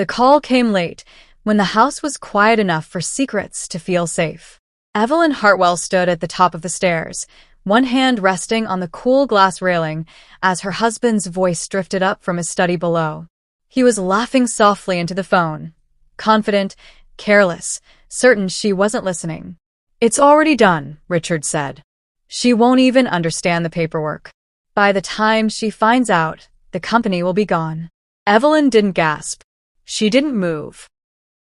The call came late, when the house was quiet enough for secrets to feel safe. Evelyn Hartwell stood at the top of the stairs, one hand resting on the cool glass railing as her husband's voice drifted up from his study below. He was laughing softly into the phone, confident, careless, certain she wasn't listening. "It's already done," Richard said. "She won't even understand the paperwork. By the time she finds out, the company will be gone." Evelyn didn't gasp. She didn't move.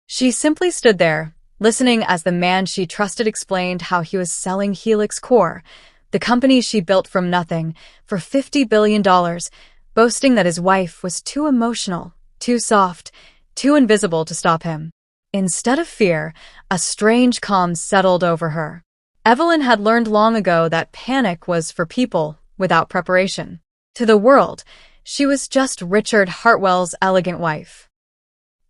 She simply stood there, listening as the man she trusted explained how he was selling Helix Core, the company she built from nothing, for $50 billion, boasting that his wife was too emotional, too soft, too invisible to stop him. Instead of fear, a strange calm settled over her. Evelyn had learned long ago that panic was for people without preparation. To the world, she was just Richard Hartwell's elegant wife.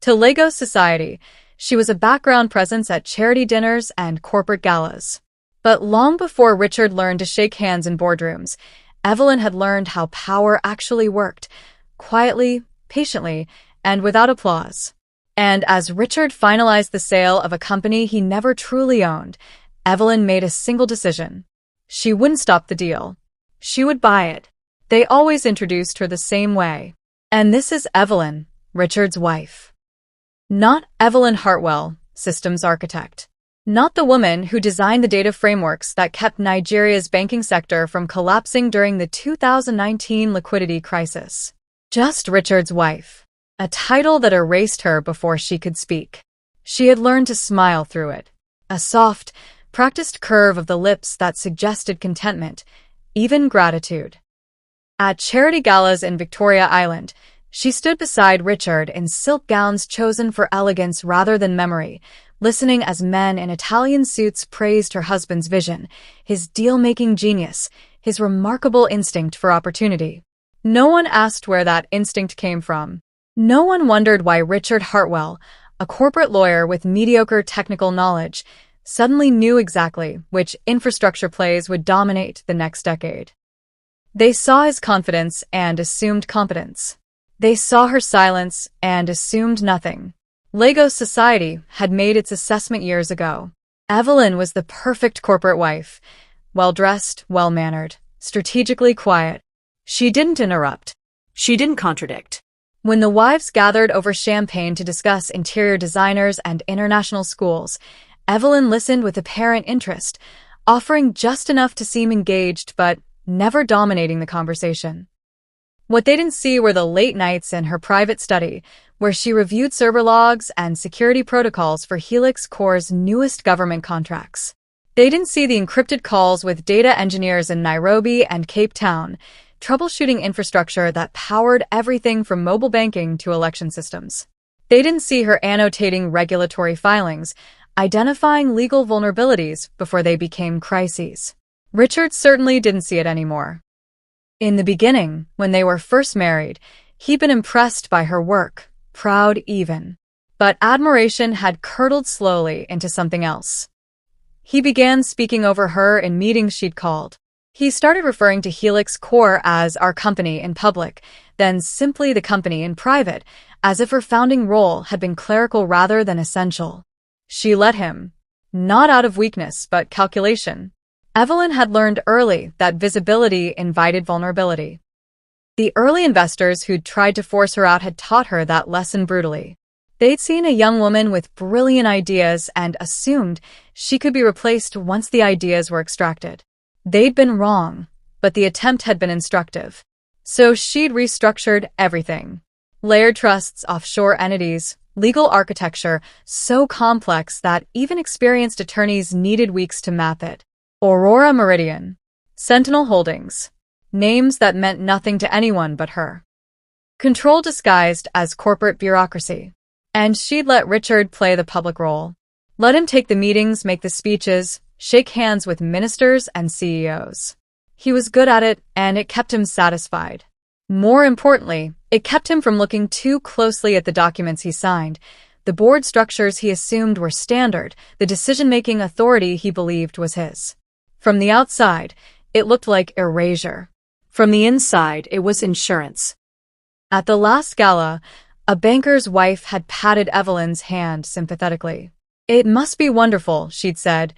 To Lagos society, she was a background presence at charity dinners and corporate galas. But long before Richard learned to shake hands in boardrooms, Evelyn had learned how power actually worked, quietly, patiently, and without applause. And as Richard finalized the sale of a company he never truly owned, Evelyn made a single decision. She wouldn't stop the deal. She would buy it. They always introduced her the same way. And this is Evelyn, Richard's wife. Not Evelyn Hartwell, systems architect. Not the woman who designed the data frameworks that kept Nigeria's banking sector from collapsing during the 2019 liquidity crisis. Just Richard's wife. A title that erased her before she could speak. She had learned to smile through it. A soft, practiced curve of the lips that suggested contentment, even gratitude. At charity galas in Victoria Island, she stood beside Richard in silk gowns chosen for elegance rather than memory, listening as men in Italian suits praised her husband's vision, his deal-making genius, his remarkable instinct for opportunity. No one asked where that instinct came from. No one wondered why Richard Hartwell, a corporate lawyer with mediocre technical knowledge, suddenly knew exactly which infrastructure plays would dominate the next decade. They saw his confidence and assumed competence. They saw her silence and assumed nothing. Lagos society had made its assessment years ago. Evelyn was the perfect corporate wife, well-dressed, well-mannered, strategically quiet. She didn't interrupt. She didn't contradict. When the wives gathered over champagne to discuss interior designers and international schools, Evelyn listened with apparent interest, offering just enough to seem engaged but never dominating the conversation. What they didn't see were the late nights in her private study, where she reviewed server logs and security protocols for Helix Core's newest government contracts. They didn't see the encrypted calls with data engineers in Nairobi and Cape Town, troubleshooting infrastructure that powered everything from mobile banking to election systems. They didn't see her annotating regulatory filings, identifying legal vulnerabilities before they became crises. Richard certainly didn't see it anymore. In the beginning, when they were first married, he'd been impressed by her work, proud even. But admiration had curdled slowly into something else. He began speaking over her in meetings she'd called. He started referring to Helix Core as our company in public, then simply the company in private, as if her founding role had been clerical rather than essential. She let him. Not out of weakness, but calculation. Evelyn had learned early that visibility invited vulnerability. The early investors who'd tried to force her out had taught her that lesson brutally. They'd seen a young woman with brilliant ideas and assumed she could be replaced once the ideas were extracted. They'd been wrong, but the attempt had been instructive. So she'd restructured everything. Layered trusts, offshore entities, legal architecture so complex that even experienced attorneys needed weeks to map it. Aurora Meridian. Sentinel Holdings. Names that meant nothing to anyone but her. Control disguised as corporate bureaucracy. And she'd let Richard play the public role. Let him take the meetings, make the speeches, shake hands with ministers and CEOs. He was good at it, and it kept him satisfied. More importantly, it kept him from looking too closely at the documents he signed, the board structures he assumed were standard, the decision-making authority he believed was his. From the outside, it looked like erasure. From the inside, it was insurance. At the last gala, A banker's wife had patted Evelyn's hand sympathetically. "It must be wonderful," she'd said,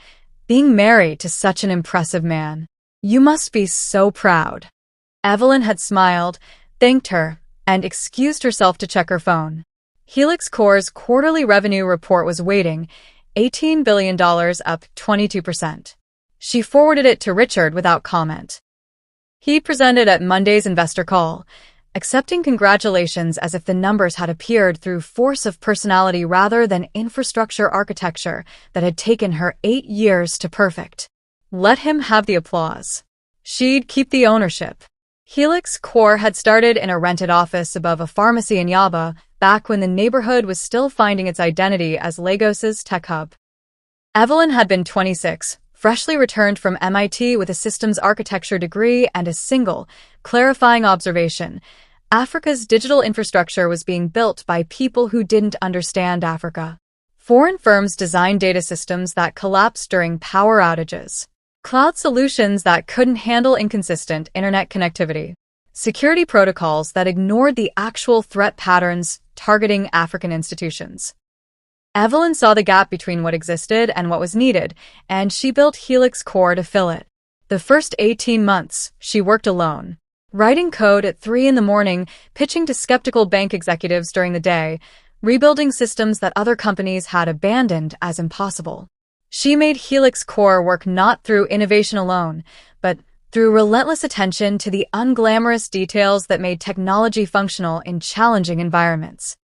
"being married to such an impressive man. You must be so proud." Evelyn had smiled, thanked her, and excused herself to check her phone. Helix Core's quarterly revenue report was waiting, $18 billion, up 22%. She forwarded it to Richard without comment. He presented at Monday's investor call, accepting congratulations as if the numbers had appeared through force of personality rather than infrastructure architecture that had taken her 8 years to perfect. Let him have the applause. She'd keep the ownership. Helix Core had started in a rented office above a pharmacy in Yaba, back when the neighborhood was still finding its identity as Lagos's tech hub. Evelyn had been 26, freshly returned from MIT with a systems architecture degree and a single, clarifying observation: Africa's digital infrastructure was being built by people who didn't understand Africa. Foreign firms designed data systems that collapsed during power outages, cloud solutions that couldn't handle inconsistent internet connectivity, security protocols that ignored the actual threat patterns targeting African institutions. Evelyn saw the gap between what existed and what was needed, and she built Helix Core to fill it. The first 18 months, she worked alone, writing code at 3 a.m, pitching to skeptical bank executives during the day, rebuilding systems that other companies had abandoned as impossible. She made Helix Core work not through innovation alone, but through relentless attention to the unglamorous details that made technology functional in challenging environments.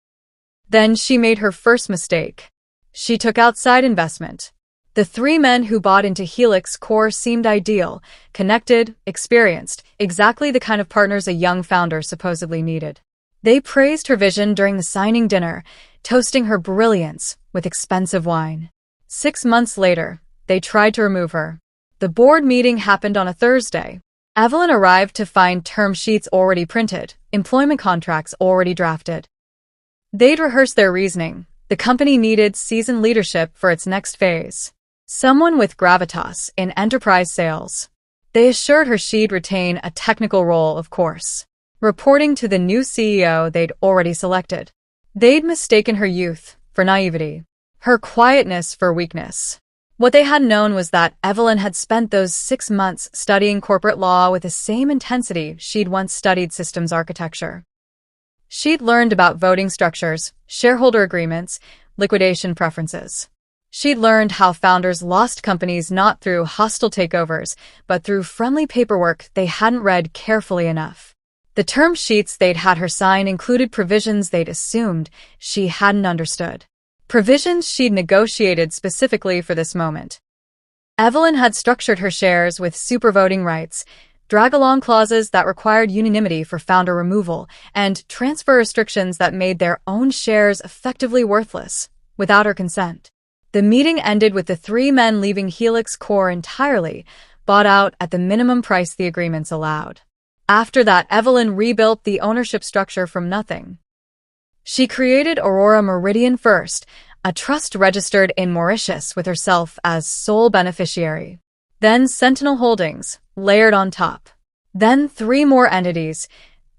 Then she made her first mistake. She took outside investment. The 3 men who bought into Helix Core seemed ideal, connected, experienced, exactly the kind of partners a young founder supposedly needed. They praised her vision during the signing dinner, toasting her brilliance with expensive wine. 6 months later, they tried to remove her. The board meeting happened on a Thursday. Evelyn arrived to find term sheets already printed, employment contracts already drafted. They'd rehearsed their reasoning. The company needed seasoned leadership for its next phase. Someone with gravitas in enterprise sales. They assured her she'd retain a technical role, of course, reporting to the new CEO they'd already selected. They'd mistaken her youth for naivety, her quietness for weakness. What they hadn't known was that Evelyn had spent those 6 months studying corporate law with the same intensity she'd once studied systems architecture. She'd learned about voting structures, shareholder agreements, liquidation preferences. She'd learned how founders lost companies not through hostile takeovers, but through friendly paperwork they hadn't read carefully enough. The term sheets they'd had her sign included provisions they'd assumed she hadn't understood. Provisions she'd negotiated specifically for this moment. Evelyn had structured her shares with supervoting rights, drag-along clauses that required unanimity for founder removal, and transfer restrictions that made their own shares effectively worthless, without her consent. The meeting ended with the 3 men leaving Helix Core entirely, bought out at the minimum price the agreements allowed. After that, Evelyn rebuilt the ownership structure from nothing. She created Aurora Meridian first, a trust registered in Mauritius with herself as sole beneficiary. Then Sentinel Holdings, layered on top. Then 3 more entities,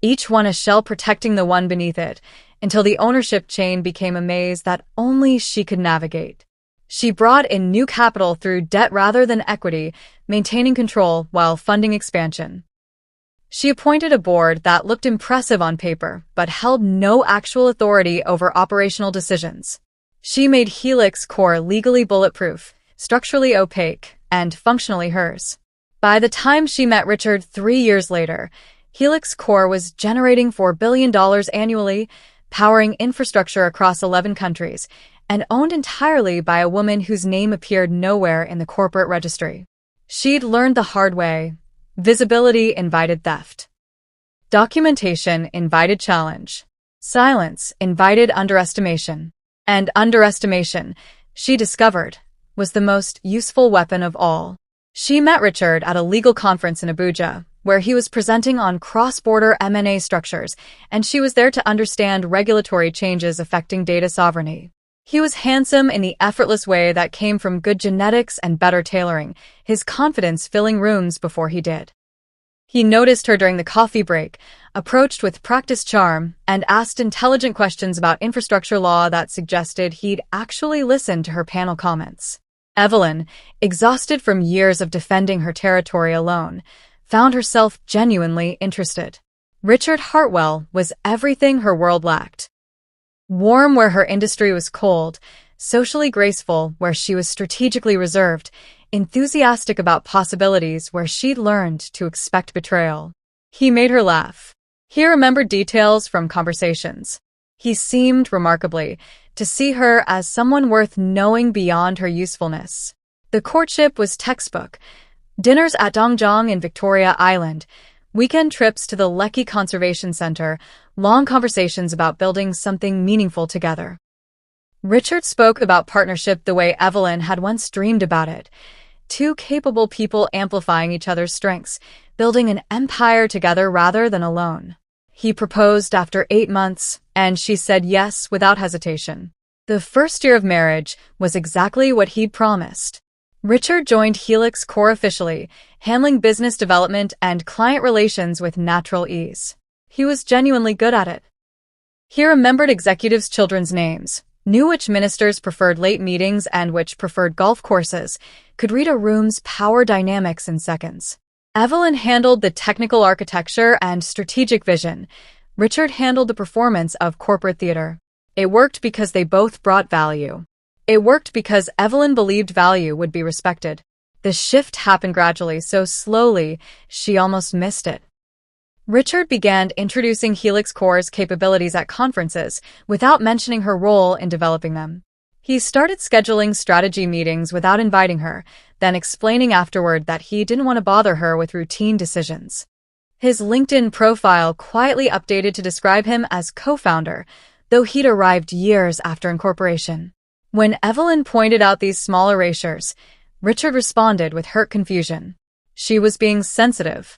each one a shell protecting the one beneath it, until the ownership chain became a maze that only she could navigate. She brought in new capital through debt rather than equity, maintaining control while funding expansion. She appointed a board that looked impressive on paper, but held no actual authority over operational decisions. She made Helix Core legally bulletproof, structurally opaque, and functionally hers. By the time she met Richard 3 years later, Helix Core was generating $4 billion annually, powering infrastructure across 11 countries, and owned entirely by a woman whose name appeared nowhere in the corporate registry. She'd learned the hard way. Visibility invited theft. Documentation invited challenge. Silence invited underestimation. And underestimation, she discovered, was the most useful weapon of all. She met Richard at a legal conference in Abuja, where he was presenting on cross-border M&A structures, and she was there to understand regulatory changes affecting data sovereignty. He was handsome in the effortless way that came from good genetics and better tailoring, his confidence filling rooms before he did. He noticed her during the coffee break, approached with practiced charm, and asked intelligent questions about infrastructure law that suggested he'd actually listened to her panel comments. Evelyn, exhausted from years of defending her territory alone, found herself genuinely interested. Richard Hartwell was everything her world lacked. Warm where her industry was cold, socially graceful where she was strategically reserved, enthusiastic about possibilities where she'd learned to expect betrayal. He made her laugh. He remembered details from conversations. He seemed, remarkably, to see her as someone worth knowing beyond her usefulness. The courtship was textbook. Dinners at Dongjong in Victoria Island, weekend trips to the Lekki Conservation Center, long conversations about building something meaningful together. Richard spoke about partnership the way Evelyn had once dreamed about it. Two capable people amplifying each other's strengths, building an empire together rather than alone. He proposed after 8 months, and she said yes without hesitation. The first year of marriage was exactly what he'd promised. Richard joined Helix Core officially, handling business development and client relations with natural ease. He was genuinely good at it. He remembered executives' children's names, knew which ministers preferred late meetings and which preferred golf courses, could read a room's power dynamics in seconds. Evelyn handled the technical architecture and strategic vision. Richard handled the performance of corporate theater. It worked because they both brought value. It worked because Evelyn believed value would be respected. The shift happened gradually, so slowly, she almost missed it. Richard began introducing Helix Core's capabilities at conferences without mentioning her role in developing them. He started scheduling strategy meetings without inviting her, then explaining afterward that he didn't want to bother her with routine decisions. His LinkedIn profile quietly updated to describe him as co-founder, though he'd arrived years after incorporation. When Evelyn pointed out these small erasures, Richard responded with hurt confusion. She was being sensitive.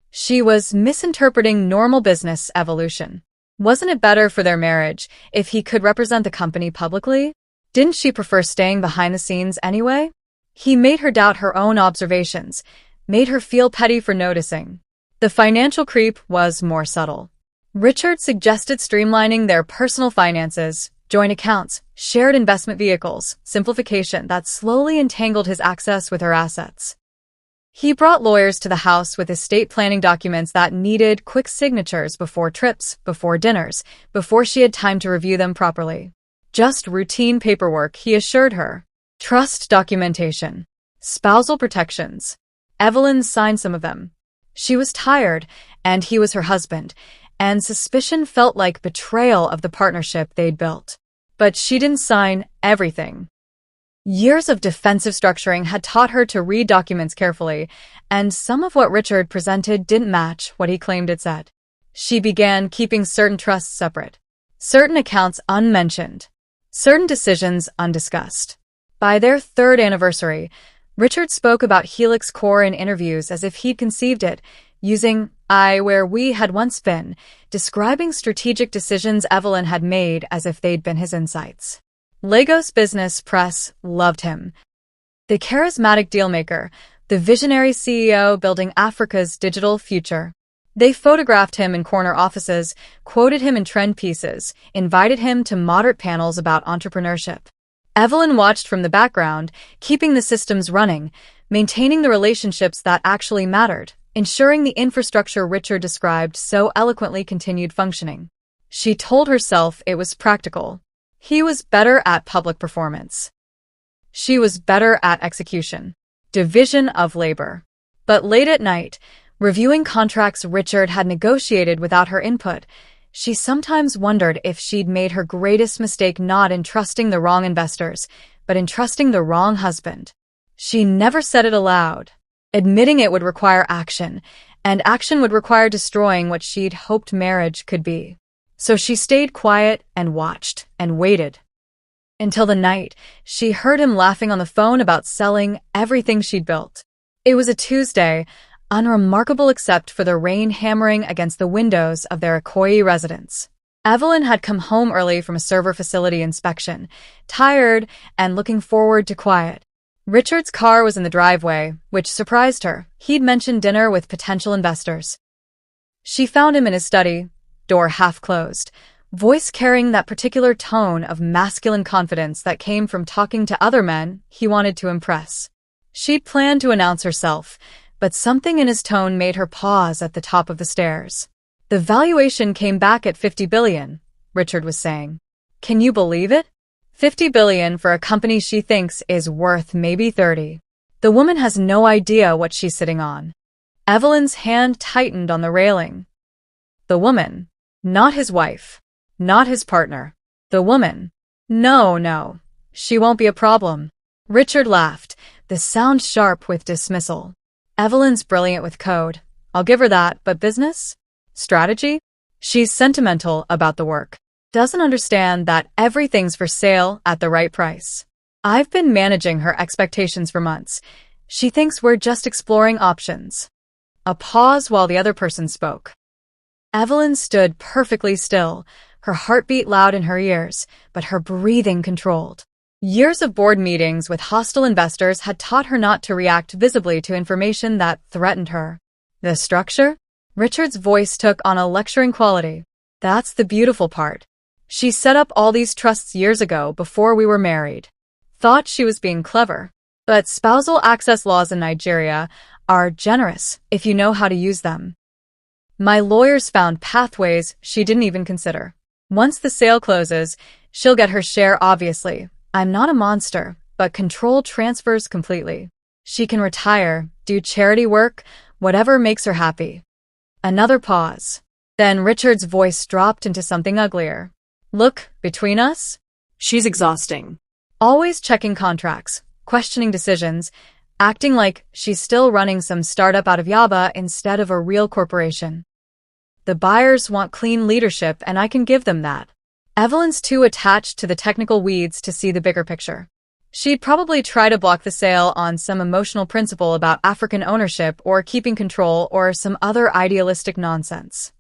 She was misinterpreting normal business evolution. Wasn't it better for their marriage if he could represent the company publicly? Didn't she prefer staying behind the scenes anyway? He made her doubt her own observations, made her feel petty for noticing. The financial creep was more subtle. Richard suggested streamlining their personal finances, joint accounts, shared investment vehicles, simplification that slowly entangled his access with her assets. He brought lawyers to the house with estate planning documents that needed quick signatures before trips, before dinners, before she had time to review them properly. Just routine paperwork, he assured her. Trust documentation. Spousal protections. Evelyn signed some of them. She was tired, and he was her husband, and suspicion felt like betrayal of the partnership they'd built. But she didn't sign everything. Years of defensive structuring had taught her to read documents carefully, and some of what Richard presented didn't match what he claimed it said. She began keeping certain trusts separate, certain accounts unmentioned, certain decisions undiscussed. By their 3rd anniversary, Richard spoke about Helix Core in interviews as if he'd conceived it, using "I" where we had once been, describing strategic decisions Evelyn had made as if they'd been his insights. Lagos business press loved him. The charismatic dealmaker, the visionary CEO building Africa's digital future. They photographed him in corner offices, quoted him in trend pieces, invited him to moderate panels about entrepreneurship. Evelyn watched from the background, keeping the systems running, maintaining the relationships that actually mattered, ensuring the infrastructure Richard described so eloquently continued functioning. She told herself it was practical. He was better at public performance. She was better at execution. Division of labor. But late at night, reviewing contracts Richard had negotiated without her input, she sometimes wondered if she'd made her greatest mistake not in trusting the wrong investors, but in trusting the wrong husband. She never said it aloud. Admitting it would require action, and action would require destroying what she'd hoped marriage could be. So she stayed quiet and watched and waited. Until the night, she heard him laughing on the phone about selling everything she'd built. It was a Tuesday, unremarkable except for the rain hammering against the windows of their Ikoyi residence. Evelyn had come home early from a server facility inspection, tired and looking forward to quiet. Richard's car was in the driveway, which surprised her. He'd mentioned dinner with potential investors. She found him in his study, door half closed, voice carrying that particular tone of masculine confidence that came from talking to other men he wanted to impress. She'd planned to announce herself, but something in his tone made her pause at the top of the stairs. The valuation came back at $50 billion, Richard was saying. Can you believe it? $50 billion for a company she thinks is worth maybe 30. The woman has no idea what she's sitting on. Evelyn's hand tightened on the railing. The woman, not his wife, not his partner. The woman. No, she won't be a problem. Richard laughed, the sound sharp with dismissal. Evelyn's brilliant with code. I'll give her that, but business? Strategy? She's sentimental about the work. Doesn't understand that everything's for sale at the right price. I've been managing her expectations for months. She thinks we're just exploring options. A pause while the other person spoke. Evelyn stood perfectly still, her heartbeat loud in her ears, but her breathing controlled. Years of board meetings with hostile investors had taught her not to react visibly to information that threatened her. The structure? Richard's voice took on a lecturing quality. That's the beautiful part. She set up all these trusts years ago before we were married. Thought she was being clever. But spousal access laws in Nigeria are generous if you know how to use them. My lawyers found pathways she didn't even consider. Once the sale closes, she'll get her share obviously. I'm not a monster, but control transfers completely. She can retire, do charity work, whatever makes her happy. Another pause. Then Richard's voice dropped into something uglier. Look, between us? She's exhausting. Always checking contracts, questioning decisions, acting like she's still running some startup out of Yaba instead of a real corporation. The buyers want clean leadership and I can give them that. Evelyn's too attached to the technical weeds to see the bigger picture. She'd probably try to block the sale on some emotional principle about African ownership or keeping control or some other idealistic nonsense.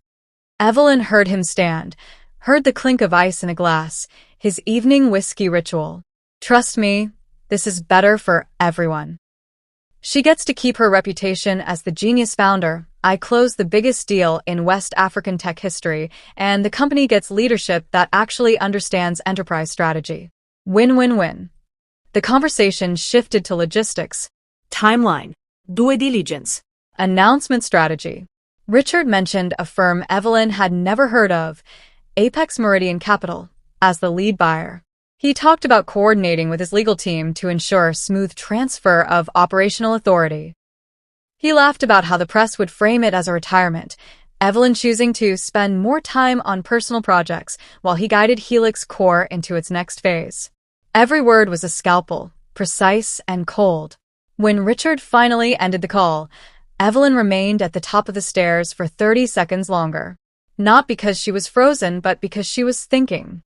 Evelyn heard him stand, heard the clink of ice in a glass, his evening whiskey ritual. Trust me, this is better for everyone. She gets to keep her reputation as the genius founder. I closed the biggest deal in West African tech history, and the company gets leadership that actually understands enterprise strategy. Win-win-win. The conversation shifted to logistics. Timeline. Due diligence. Announcement strategy. Richard mentioned a firm Evelyn had never heard of, Apex Meridian Capital, as the lead buyer. He talked about coordinating with his legal team to ensure smooth transfer of operational authority. He laughed about how the press would frame it as a retirement, Evelyn choosing to spend more time on personal projects while he guided Helix Core into its next phase. Every word was a scalpel, precise and cold. When Richard finally ended the call, Evelyn remained at the top of the stairs for 30 seconds longer. Not because she was frozen, but because she was thinking.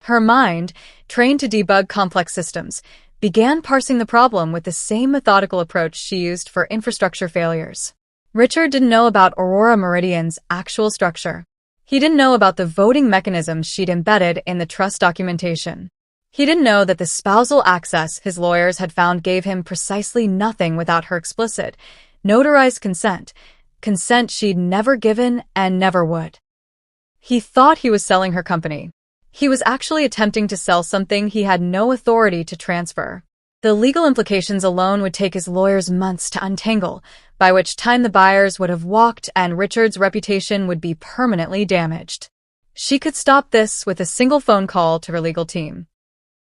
Her mind, trained to debug complex systems, began parsing the problem with the same methodical approach she used for infrastructure failures. Richard didn't know about Aurora Meridian's actual structure. He didn't know about the voting mechanisms she'd embedded in the trust documentation. He didn't know that the spousal access his lawyers had found gave him precisely nothing without her explicit, notarized consent she'd never given and never would. He thought he was selling her company. He was actually attempting to sell something he had no authority to transfer. The legal implications alone would take his lawyers months to untangle, by which time the buyers would have walked and Richard's reputation would be permanently damaged. She could stop this with a single phone call to her legal team.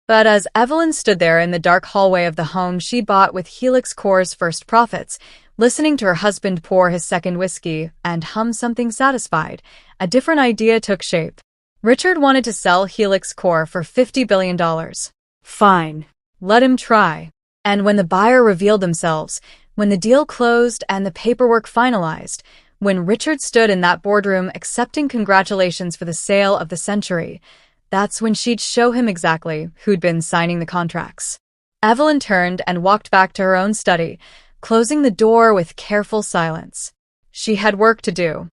But as Evelyn stood there in the dark hallway of the home she bought with Helix Core's first profits, listening to her husband pour his second whiskey and hum something satisfied, a different idea took shape. Richard wanted to sell Helix Core for $50 billion. Fine. Let him try. And when the buyer revealed themselves, when the deal closed and the paperwork finalized, when Richard stood in that boardroom accepting congratulations for the sale of the century, that's when she'd show him exactly who'd been signing the contracts. Evelyn turned and walked back to her own study, closing the door with careful silence. She had work to do.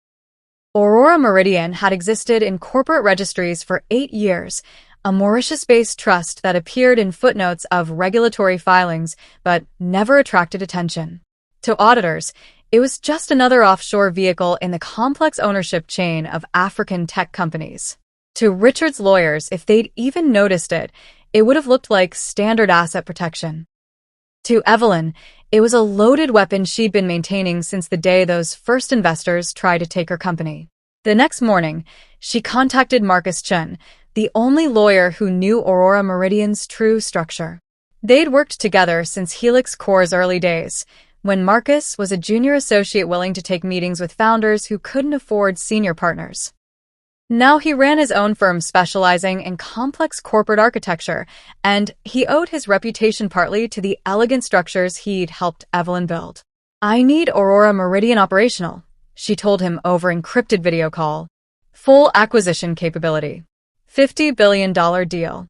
Aurora Meridian had existed in corporate registries for 8 years, a Mauritius-based trust that appeared in footnotes of regulatory filings but never attracted attention. To auditors, it was just another offshore vehicle in the complex ownership chain of African tech companies. To Richard's lawyers, if they'd even noticed it, it would have looked like standard asset protection. To Evelyn, it was a loaded weapon she'd been maintaining since the day those first investors tried to take her company. The next morning, she contacted Marcus Chen, the only lawyer who knew Aurora Meridian's true structure. They'd worked together since Helix Core's early days, when Marcus was a junior associate willing to take meetings with founders who couldn't afford senior partners. Now he ran his own firm specializing in complex corporate architecture, and he owed his reputation partly to the elegant structures he'd helped Evelyn build. "I need Aurora Meridian operational," she told him over encrypted video call. "Full acquisition capability. $50 billion deal."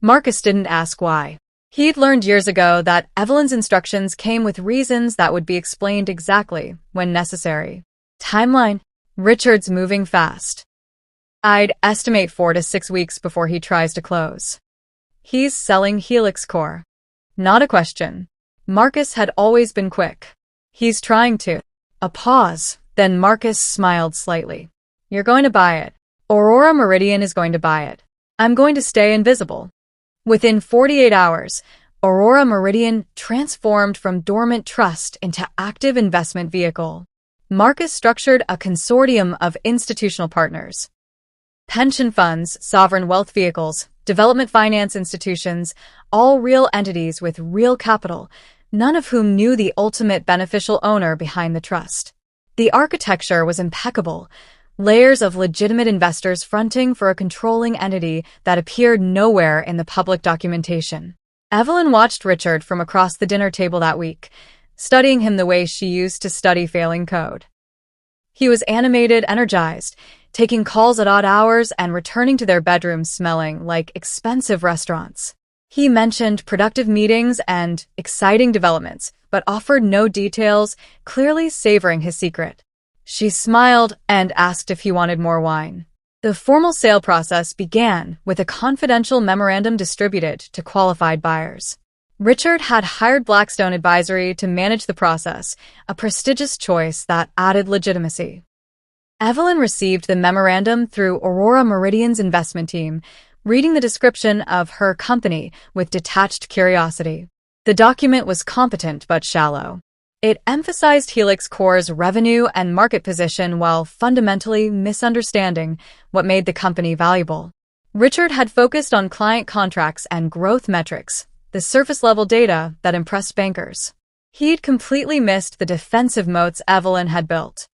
Marcus didn't ask why. He'd learned years ago that Evelyn's instructions came with reasons that would be explained exactly when necessary. Timeline: Richard's moving fast. I'd estimate 4 to 6 weeks before he tries to close. He's selling Helix Core. Not a question. Marcus had always been quick. He's trying to. A pause, then Marcus smiled slightly. "You're going to buy it. Aurora Meridian is going to buy it. I'm going to stay invisible." Within 48 hours, Aurora Meridian transformed from dormant trust into active investment vehicle. Marcus structured a consortium of institutional partners. Pension funds, sovereign wealth vehicles, development finance institutions, all real entities with real capital, none of whom knew the ultimate beneficial owner behind the trust. The architecture was impeccable, layers of legitimate investors fronting for a controlling entity that appeared nowhere in the public documentation. Evelyn watched Richard from across the dinner table that week, studying him the way she used to study failing code. He was animated, energized, taking calls at odd hours and returning to their bedrooms smelling like expensive restaurants. He mentioned productive meetings and exciting developments, but offered no details, clearly savoring his secret. She smiled and asked if he wanted more wine. The formal sale process began with a confidential memorandum distributed to qualified buyers. Richard had hired Blackstone Advisory to manage the process, a prestigious choice that added legitimacy. Evelyn received the memorandum through Aurora Meridian's investment team, reading the description of her company with detached curiosity. The document was competent but shallow. It emphasized Helix Core's revenue and market position while fundamentally misunderstanding what made the company valuable. Richard had focused on client contracts and growth metrics, the surface-level data that impressed bankers. He'd completely missed the defensive moats Evelyn had built.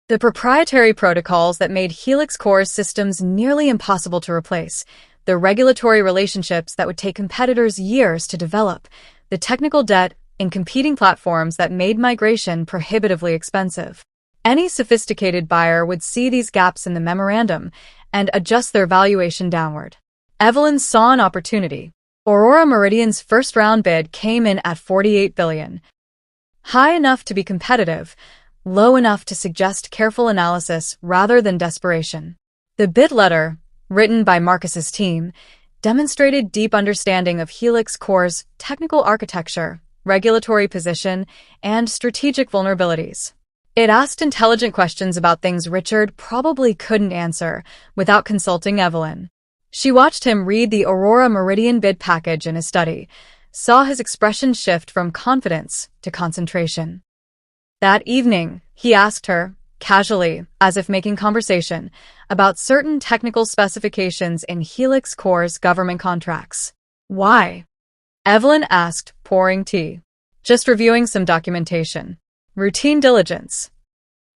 The proprietary protocols that made Helix Core's systems nearly impossible to replace, the regulatory relationships that would take competitors years to develop, the technical debt in competing platforms that made migration prohibitively expensive. Any sophisticated buyer would see these gaps in the memorandum and adjust their valuation downward. Evelyn saw an opportunity. Aurora Meridian's first-round bid came in at $48 billion. High enough to be competitive, low enough to suggest careful analysis rather than desperation. The bid letter, written by Marcus's team, demonstrated deep understanding of Helix Core's technical architecture, regulatory position, and strategic vulnerabilities. It asked intelligent questions about things Richard probably couldn't answer without consulting Evelyn. She watched him read the Aurora Meridian bid package in his study, saw his expression shift from confidence to concentration. That evening, he asked her, casually, as if making conversation, about certain technical specifications in Helix Core's government contracts. "Why?" Evelyn asked, pouring tea. "Just reviewing some documentation. Routine diligence."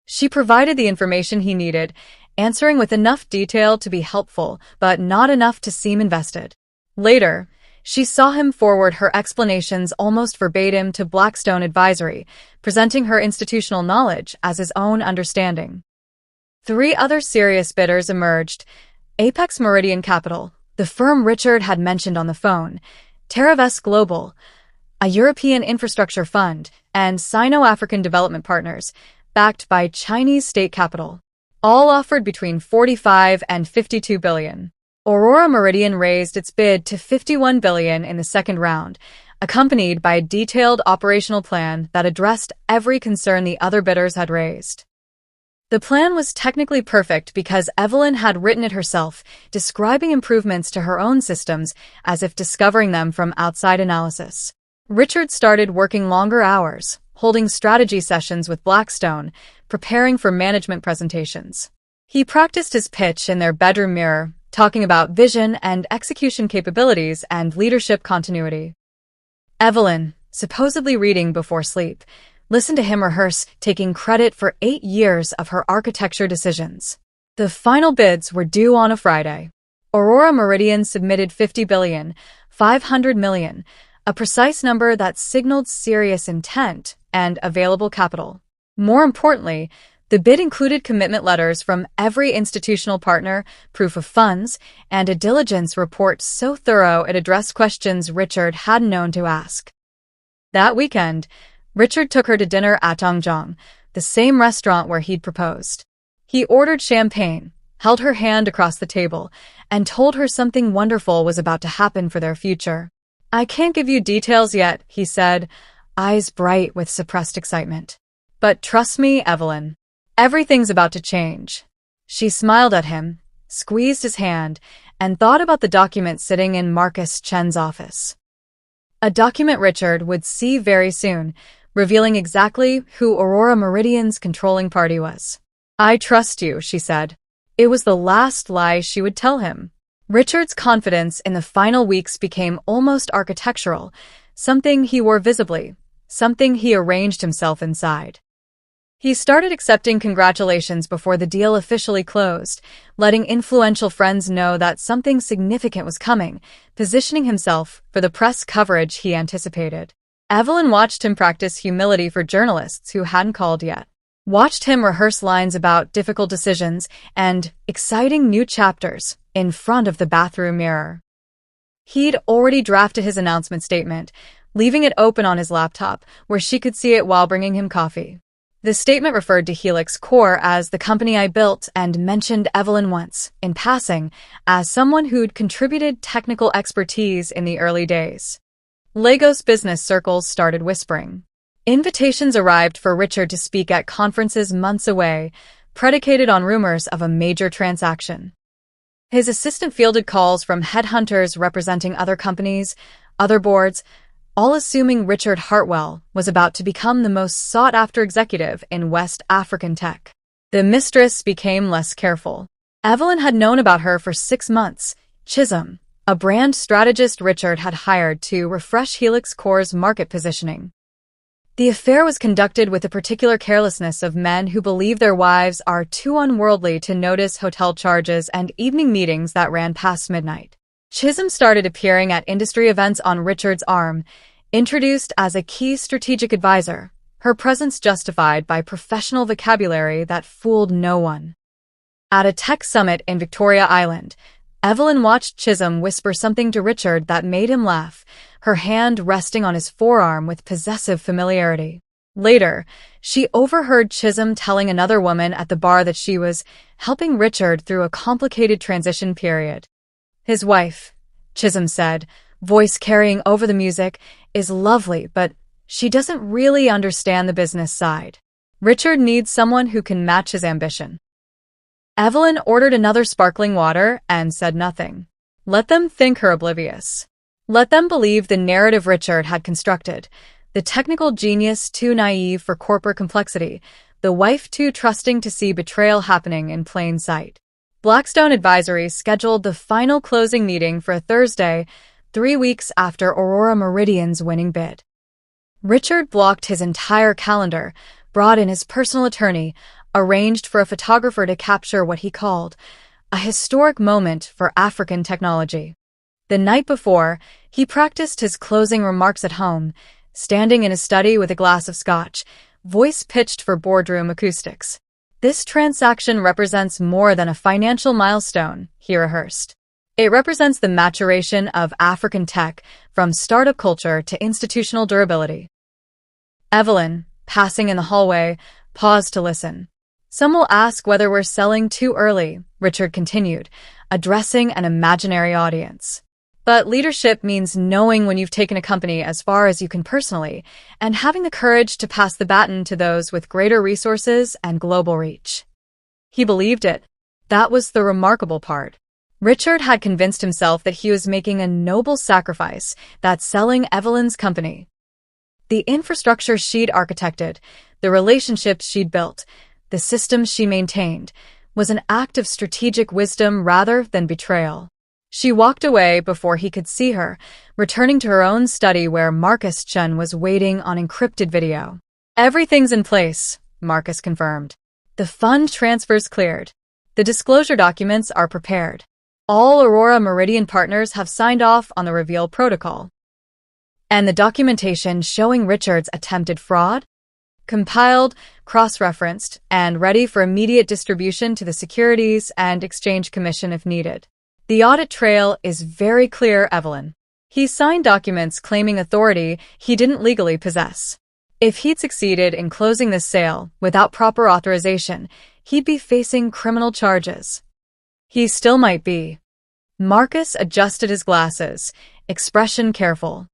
She provided the information he needed, answering with enough detail to be helpful, but not enough to seem invested. Later, she saw him forward her explanations almost verbatim to Blackstone Advisory, presenting her institutional knowledge as his own understanding. 3 other serious bidders emerged: Apex Meridian Capital, the firm Richard had mentioned on the phone, Terravest Global, a European infrastructure fund, and Sino-African Development Partners, backed by Chinese state capital. All offered between $45 and $52 billion. Aurora Meridian raised its bid to $51 billion in the second round, accompanied by a detailed operational plan that addressed every concern the other bidders had raised. The plan was technically perfect because Evelyn had written it herself, describing improvements to her own systems as if discovering them from outside analysis. Richard started working longer hours, holding strategy sessions with Blackstone, preparing for management presentations. He practiced his pitch in their bedroom mirror, talking about vision and execution capabilities and leadership continuity. Evelyn, supposedly reading before sleep, listened to him rehearse, taking credit for 8 years of her architecture decisions. The final bids were due on a Friday. Aurora Meridian submitted $50 billion, $500 million, a precise number that signaled serious intent and available capital. More importantly, the bid included commitment letters from every institutional partner, proof of funds, and a diligence report so thorough it addressed questions Richard hadn't known to ask. That weekend, Richard took her to dinner at Dongjong, the same restaurant where he'd proposed. He ordered champagne, held her hand across the table, and told her something wonderful was about to happen for their future. "I can't give you details yet," he said, eyes bright with suppressed excitement. "But trust me, Evelyn. Everything's about to change." She smiled at him, squeezed his hand, and thought about the document sitting in Marcus Chen's office. A document Richard would see very soon, revealing exactly who Aurora Meridian's controlling party was. "I trust you," she said. It was the last lie she would tell him. Richard's confidence in the final weeks became almost architectural, something he wore visibly, something he arranged himself inside. He started accepting congratulations before the deal officially closed, letting influential friends know that something significant was coming, positioning himself for the press coverage he anticipated. Evelyn watched him practice humility for journalists who hadn't called yet, watched him rehearse lines about difficult decisions and exciting new chapters in front of the bathroom mirror. He'd already drafted his announcement statement, leaving it open on his laptop, where she could see it while bringing him coffee. The statement referred to Helix Core as the company I built and mentioned Evelyn once, in passing, as someone who'd contributed technical expertise in the early days. Lagos business circles started whispering. Invitations arrived for Richard to speak at conferences months away, predicated on rumors of a major transaction. His assistant fielded calls from headhunters representing other companies, other boards, all assuming Richard Hartwell was about to become the most sought-after executive in West African tech. The mistress became less careful. Evelyn had known about her for 6 months. Chisholm, a brand strategist Richard had hired to refresh Helix Core's market positioning. The affair was conducted with the particular carelessness of men who believe their wives are too unworldly to notice hotel charges and evening meetings that ran past midnight. Chisholm started appearing at industry events on Richard's arm, introduced as a key strategic advisor, her presence justified by professional vocabulary that fooled no one. At a tech summit in Victoria Island, Evelyn watched Chisholm whisper something to Richard that made him laugh, her hand resting on his forearm with possessive familiarity. Later, she overheard Chisholm telling another woman at the bar that she was helping Richard through a complicated transition period. "His wife," Chisholm said, voice carrying over the music, "is lovely, but she doesn't really understand the business side. Richard needs someone who can match his ambition." Evelyn ordered another sparkling water and said nothing. Let them think her oblivious. Let them believe the narrative Richard had constructed, the technical genius too naive for corporate complexity, the wife too trusting to see betrayal happening in plain sight. Blackstone Advisory scheduled the final closing meeting for a Thursday, 3 weeks after Aurora Meridian's winning bid. Richard blocked his entire calendar, brought in his personal attorney, arranged for a photographer to capture what he called a historic moment for African technology. The night before, he practiced his closing remarks at home, standing in his study with a glass of scotch, voice pitched for boardroom acoustics. "This transaction represents more than a financial milestone," he rehearsed. "It represents the maturation of African tech from startup culture to institutional durability." Evelyn, passing in the hallway, paused to listen. Some will ask whether we're selling too early, Richard continued, addressing an imaginary audience. But leadership means knowing when you've taken a company as far as you can personally, and having the courage to pass the baton to those with greater resources and global reach. He believed it. That was the remarkable part. Richard had convinced himself that he was making a noble sacrifice, that selling Evelyn's company. The infrastructure she'd architected, the relationships she'd built, the systems she maintained, was an act of strategic wisdom rather than betrayal. She walked away before he could see her, returning to her own study where Marcus Chen was waiting on encrypted video. Everything's in place, Marcus confirmed. The fund transfers cleared. The disclosure documents are prepared. All Aurora Meridian partners have signed off on the reveal protocol. And the documentation showing Richard's attempted fraud? Compiled, cross-referenced, and ready for immediate distribution to the Securities and Exchange Commission if needed. The audit trail is very clear, Evelyn. He signed documents claiming authority he didn't legally possess. If he'd succeeded in closing this sale without proper authorization, he'd be facing criminal charges. He still might be. Marcus adjusted his glasses, expression careful.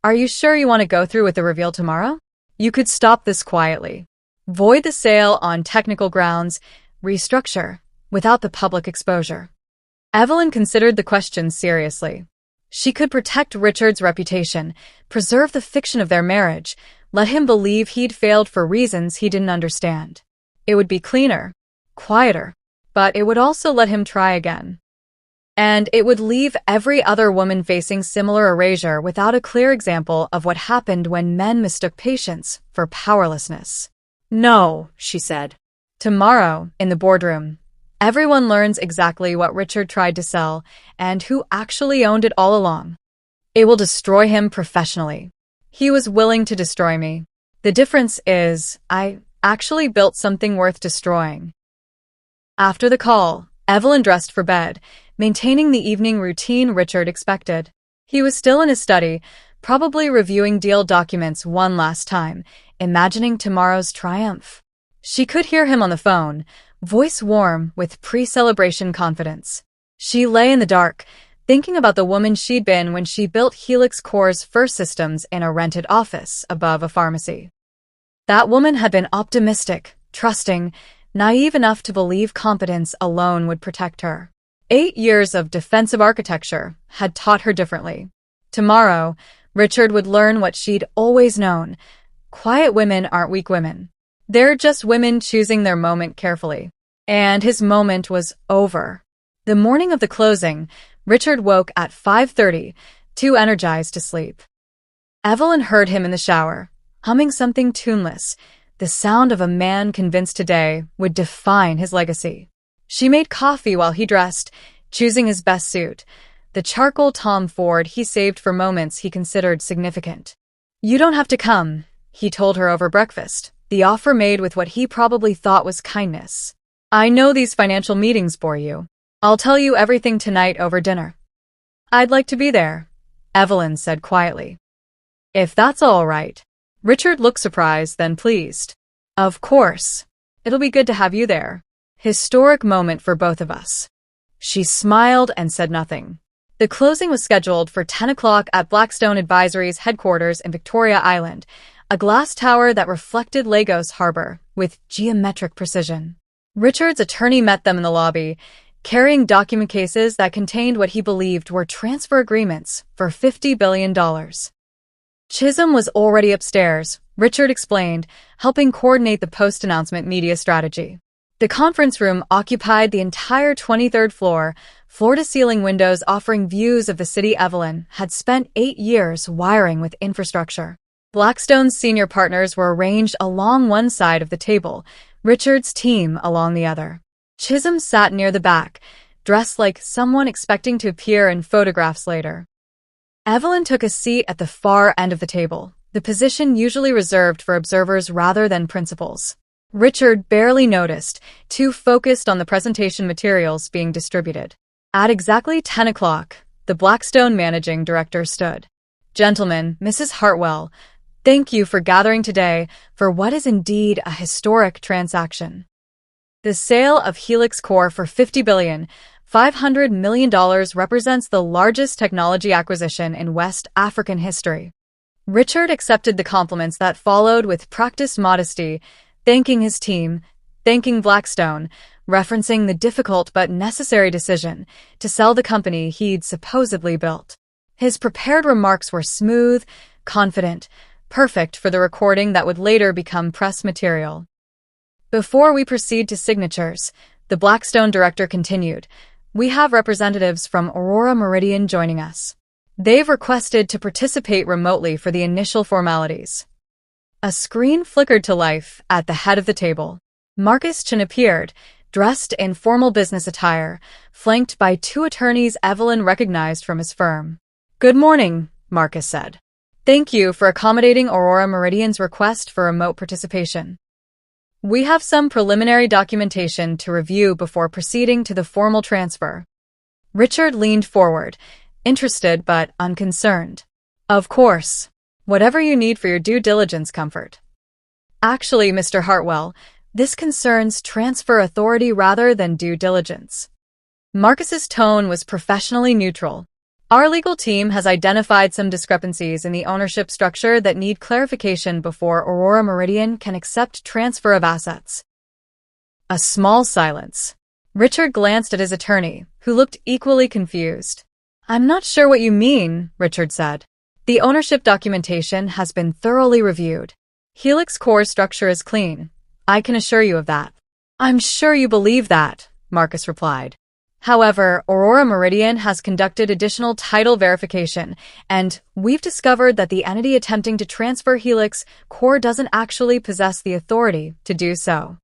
Are you sure you want to go through with the reveal tomorrow? You could stop this quietly. Void the sale on technical grounds, restructure, without the public exposure. Evelyn considered the question seriously. She could protect Richard's reputation, preserve the fiction of their marriage, let him believe he'd failed for reasons he didn't understand. It would be cleaner, quieter, but it would also let him try again. And it would leave every other woman facing similar erasure without a clear example of what happened when men mistook patience for powerlessness. No, she said. Tomorrow, in the boardroom, everyone learns exactly what Richard tried to sell and who actually owned it all along. It will destroy him professionally. He was willing to destroy me. The difference is, I actually built something worth destroying. After the call, Evelyn dressed for bed, maintaining the evening routine Richard expected. He was still in his study, probably reviewing deal documents one last time, imagining tomorrow's triumph. She could hear him on the phone, voice warm with pre-celebration confidence. She lay in the dark, thinking about the woman she'd been when she built Helix Core's first systems in a rented office above a pharmacy. That woman had been optimistic, trusting, naive enough to believe competence alone would protect her. 8 years of defensive architecture had taught her differently. Tomorrow, Richard would learn what she'd always known. Quiet women aren't weak women. They're just women choosing their moment carefully. And his moment was over. The morning of the closing, Richard woke at 5:30, too energized to sleep. Evelyn heard him in the shower, humming something tuneless, the sound of a man convinced today would define his legacy. She made coffee while he dressed, choosing his best suit, the charcoal Tom Ford he saved for moments he considered significant. You don't have to come, he told her over breakfast, the offer made with what he probably thought was kindness. I know these financial meetings bore you. I'll tell you everything tonight over dinner. I'd like to be there, Evelyn said quietly. If that's all right. Richard looked surprised, then pleased. Of course. It'll be good to have you there. Historic moment for both of us. She smiled and said nothing. The closing was scheduled for 10 o'clock at Blackstone Advisory's headquarters in Victoria Island, a glass tower that reflected Lagos Harbor with geometric precision. Richard's attorney met them in the lobby, carrying document cases that contained what he believed were transfer agreements for $50 billion. Chisholm was already upstairs, Richard explained, helping coordinate the post-announcement media strategy. The conference room occupied the entire 23rd floor, floor-to-ceiling windows offering views of the city Evelyn had spent 8 years wiring with infrastructure. Blackstone's senior partners were arranged along one side of the table, Richard's team along the other. Chisholm sat near the back, dressed like someone expecting to appear in photographs later. Evelyn took a seat at the far end of the table, the position usually reserved for observers rather than principals. Richard barely noticed, too focused on the presentation materials being distributed. At exactly 10 o'clock, the Blackstone managing director stood. Gentlemen, Mrs. Hartwell, thank you for gathering today for what is indeed a historic transaction. The sale of Helix Core for $50.5 billion represents the largest technology acquisition in West African history. Richard accepted the compliments that followed with practiced modesty, thanking his team, thanking Blackstone, referencing the difficult but necessary decision to sell the company he'd supposedly built. His prepared remarks were smooth, confident, perfect for the recording that would later become press material. Before we proceed to signatures, the Blackstone director continued, we have representatives from Aurora Meridian joining us. They've requested to participate remotely for the initial formalities. A screen flickered to life at the head of the table. Marcus Chin appeared, dressed in formal business attire, flanked by two attorneys Evelyn recognized from his firm. Good morning, Marcus said. Thank you for accommodating Aurora Meridian's request for remote participation. We have some preliminary documentation to review before proceeding to the formal transfer. Richard leaned forward, interested but unconcerned. Of course. Whatever you need for your due diligence comfort. Actually, Mr. Hartwell, this concerns transfer authority rather than due diligence. Marcus's tone was professionally neutral. Our legal team has identified some discrepancies in the ownership structure that need clarification before Aurora Meridian can accept transfer of assets. A small silence. Richard glanced at his attorney, who looked equally confused. I'm not sure what you mean, Richard said. The ownership documentation has been thoroughly reviewed. Helix Core structure is clean. I can assure you of that. I'm sure you believe that, Marcus replied. However, Aurora Meridian has conducted additional title verification, and we've discovered that the entity attempting to transfer Helix Core doesn't actually possess the authority to do so.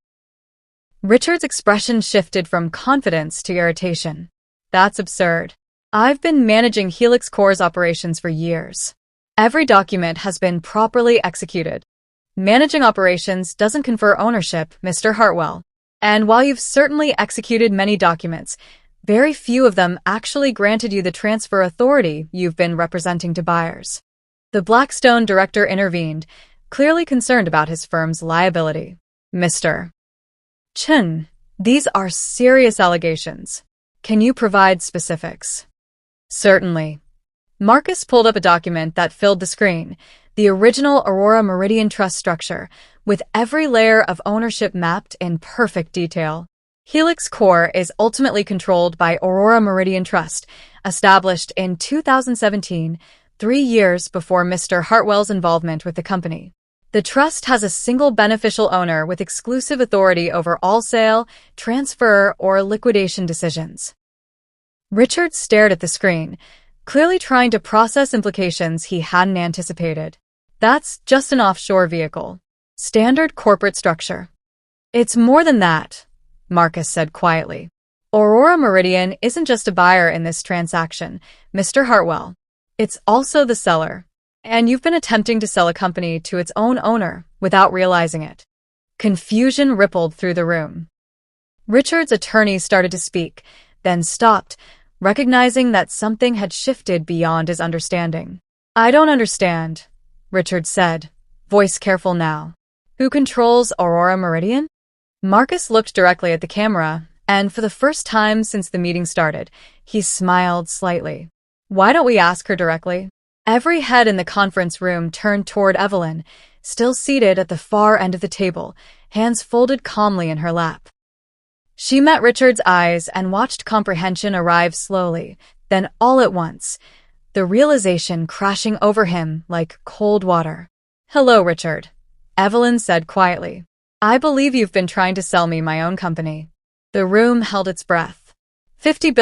Richard's expression shifted from confidence to irritation. That's absurd. I've been managing Helix Core's operations for years. Every document has been properly executed. Managing operations doesn't confer ownership, Mr. Hartwell. And while you've certainly executed many documents, very few of them actually granted you the transfer authority you've been representing to buyers. The Blackstone director intervened, clearly concerned about his firm's liability. Mr. Chin, these are serious allegations. Can you provide specifics? Certainly. Marcus pulled up a document that filled the screen, the original Aurora Meridian Trust structure, with every layer of ownership mapped in perfect detail. Helix Core is ultimately controlled by Aurora Meridian Trust, established in 2017, 3 years before Mr. Hartwell's involvement with the company. The trust has a single beneficial owner with exclusive authority over all sale, transfer, or liquidation decisions. Richard stared at the screen, clearly trying to process implications he hadn't anticipated. That's just an offshore vehicle. Standard corporate structure. It's more than that, Marcus said quietly. Aurora Meridian isn't just a buyer in this transaction, Mr. Hartwell. It's also the seller. And you've been attempting to sell a company to its own owner without realizing it. Confusion rippled through the room. Richard's attorney started to speak, then stopped, recognizing that something had shifted beyond his understanding. I don't understand, Richard said, voice careful now. Who controls Aurora Meridian? Marcus looked directly at the camera, and for the first time since the meeting started, he smiled slightly. Why don't we ask her directly? Every head in the conference room turned toward Evelyn, still seated at the far end of the table, hands folded calmly in her lap. She met Richard's eyes and watched comprehension arrive slowly, then all at once, the realization crashing over him like cold water. Hello, Richard, Evelyn said quietly. I believe you've been trying to sell me my own company. The room held its breath. $50.5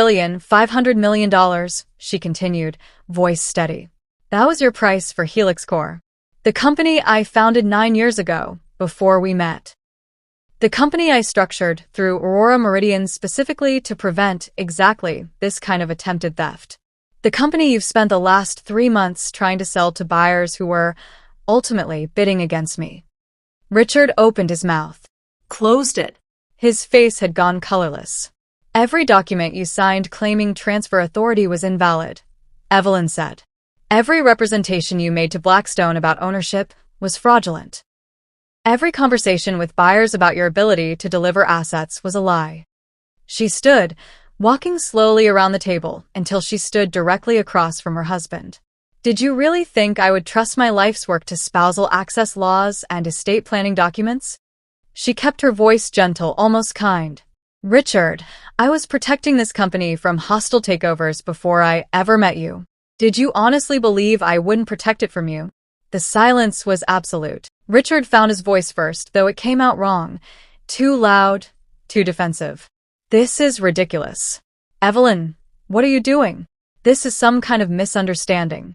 billion, she continued, voice steady. That was your price for Helix Core. The company I founded 9 years ago, before we met. The company I structured through Aurora Meridian specifically to prevent exactly this kind of attempted theft. The company you've spent the last 3 months trying to sell to buyers who were ultimately bidding against me. Richard opened his mouth, closed it. His face had gone colorless. Every document you signed claiming transfer authority was invalid, Evelyn said. Every representation you made to Blackstone about ownership was fraudulent. Every conversation with buyers about your ability to deliver assets was a lie. She stood, walking slowly around the table until she stood directly across from her husband. Did you really think I would trust my life's work to spousal access laws and estate planning documents? She kept her voice gentle, almost kind. Richard, I was protecting this company from hostile takeovers before I ever met you. Did you honestly believe I wouldn't protect it from you? The silence was absolute. Richard found his voice first, though it came out wrong. Too loud, too defensive. This is ridiculous. Evelyn, what are you doing? This is some kind of misunderstanding.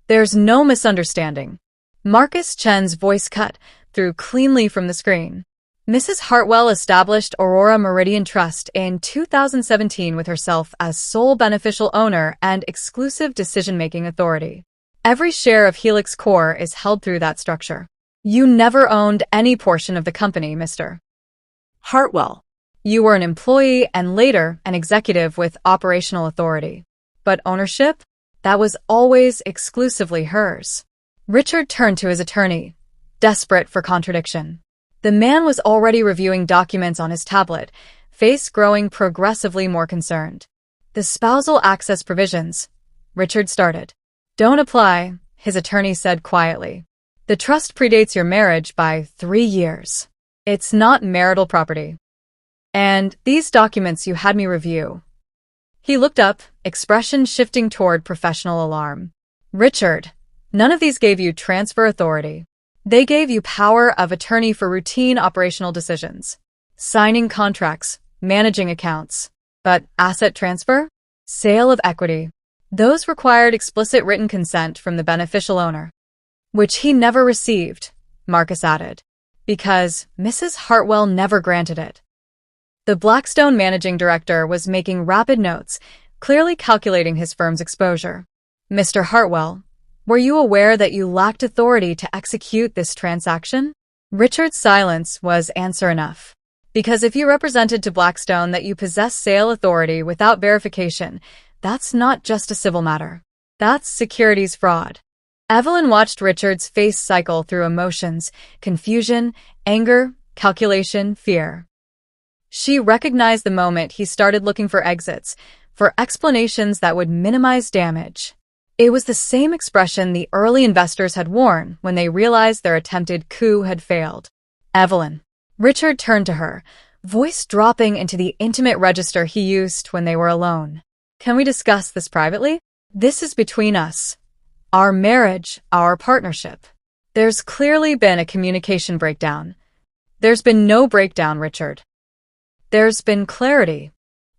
There's no misunderstanding. Marcus Chen's voice cut through cleanly from the screen. Mrs. Hartwell established Aurora Meridian Trust in 2017 with herself as sole beneficial owner and exclusive decision-making authority. Every share of Helix Core is held through that structure. You never owned any portion of the company, Mr. Hartwell. You were an employee and later an executive with operational authority. But ownership? That was always exclusively hers. Richard turned to his attorney, desperate for contradiction. The man was already reviewing documents on his tablet, face growing progressively more concerned. The spousal access provisions, Richard started. Don't apply, his attorney said quietly. The trust predates your marriage by 3 years. It's not marital property. And these documents you had me review. He looked up, expression shifting toward professional alarm. Richard, none of these gave you transfer authority. They gave you power of attorney for routine operational decisions. Signing contracts, managing accounts. But asset transfer? Sale of equity. Those required explicit written consent from the beneficial owner. Which he never received, Marcus added. Because Mrs. Hartwell never granted it. The Blackstone managing director was making rapid notes, clearly calculating his firm's exposure. Mr. Hartwell, were you aware that you lacked authority to execute this transaction? Richard's silence was answer enough. Because if you represented to Blackstone that you possess sale authority without verification, that's not just a civil matter. That's securities fraud. Evelyn watched Richard's face cycle through emotions, confusion, anger, calculation, fear. She recognized the moment he started looking for exits, for explanations that would minimize damage. It was the same expression the early investors had worn when they realized their attempted coup had failed. Evelyn. Richard turned to her, voice dropping into the intimate register he used when they were alone. Can we discuss this privately? This is between us. Our marriage, our partnership. There's clearly been a communication breakdown. There's been no breakdown, Richard. There's been clarity.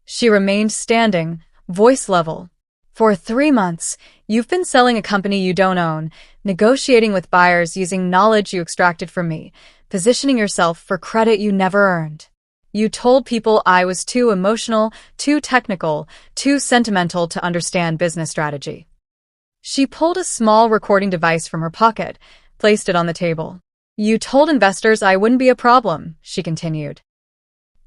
She remained standing, voice level. For 3 months, you've been selling a company you don't own, negotiating with buyers using knowledge you extracted from me, positioning yourself for credit you never earned. You told people I was too emotional, too technical, too sentimental to understand business strategy. She pulled a small recording device from her pocket, placed it on the table. You told investors I wouldn't be a problem, she continued.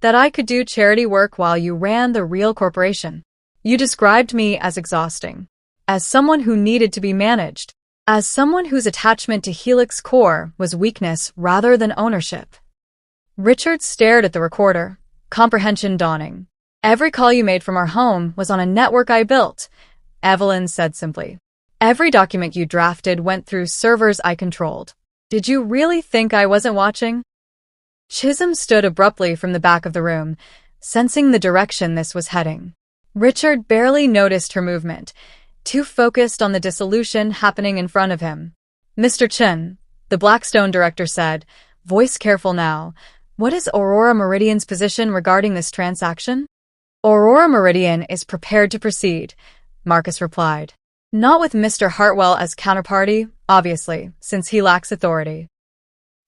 That I could do charity work while you ran the real corporation. You described me as exhausting, as someone who needed to be managed, as someone whose attachment to Helix Core was weakness rather than ownership. Richard stared at the recorder, comprehension dawning. Every call you made from our home was on a network I built, Evelyn said simply. Every document you drafted went through servers I controlled. Did you really think I wasn't watching? Chisholm stood abruptly from the back of the room, sensing the direction this was heading. Richard barely noticed her movement, too focused on the dissolution happening in front of him. Mr. Chen, the Blackstone director said, voice careful now, what is Aurora Meridian's position regarding this transaction? Aurora Meridian is prepared to proceed, Marcus replied. Not with Mr. Hartwell as counterparty, obviously, since he lacks authority.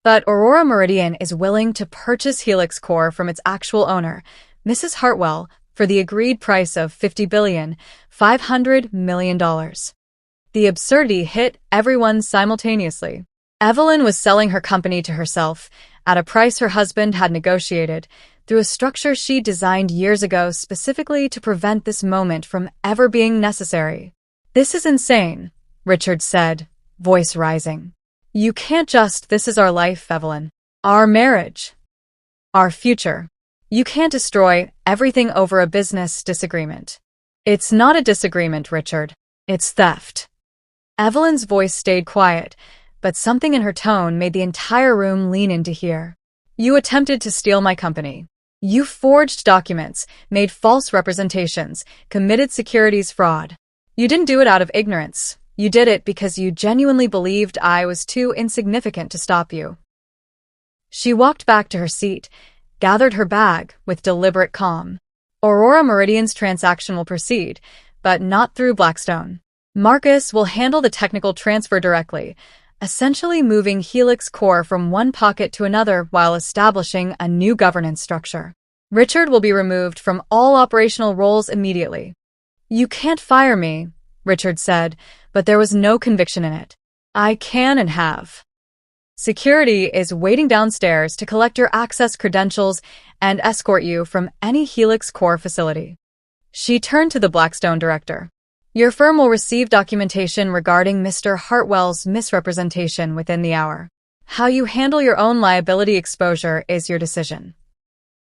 But Aurora Meridian is willing to purchase Helix Core from its actual owner, Mrs. Hartwell, for the agreed price of $50,500 million. The absurdity hit everyone simultaneously. Evelyn was selling her company to herself, at a price her husband had negotiated, through a structure she designed years ago specifically to prevent this moment from ever being necessary. This is insane, Richard said, voice rising. You can't just, this is our life, Evelyn. Our marriage. Our future. You can't destroy everything over a business disagreement. It's not a disagreement, Richard. It's theft. Evelyn's voice stayed quiet, but something in her tone made the entire room lean in to hear. You attempted to steal my company. You forged documents, made false representations, committed securities fraud. You didn't do it out of ignorance. You did it because you genuinely believed I was too insignificant to stop you. She walked back to her seat, gathered her bag with deliberate calm. Aurora Meridian's transaction will proceed, but not through Blackstone. Marcus will handle the technical transfer directly, essentially moving Helix Core from one pocket to another while establishing a new governance structure. Richard will be removed from all operational roles immediately. You can't fire me, Richard said, but there was no conviction in it. I can and have. Security is waiting downstairs to collect your access credentials and escort you from any Helix Core facility. She turned to the Blackstone director. Your firm will receive documentation regarding Mr. Hartwell's misrepresentation within the hour. How you handle your own liability exposure is your decision.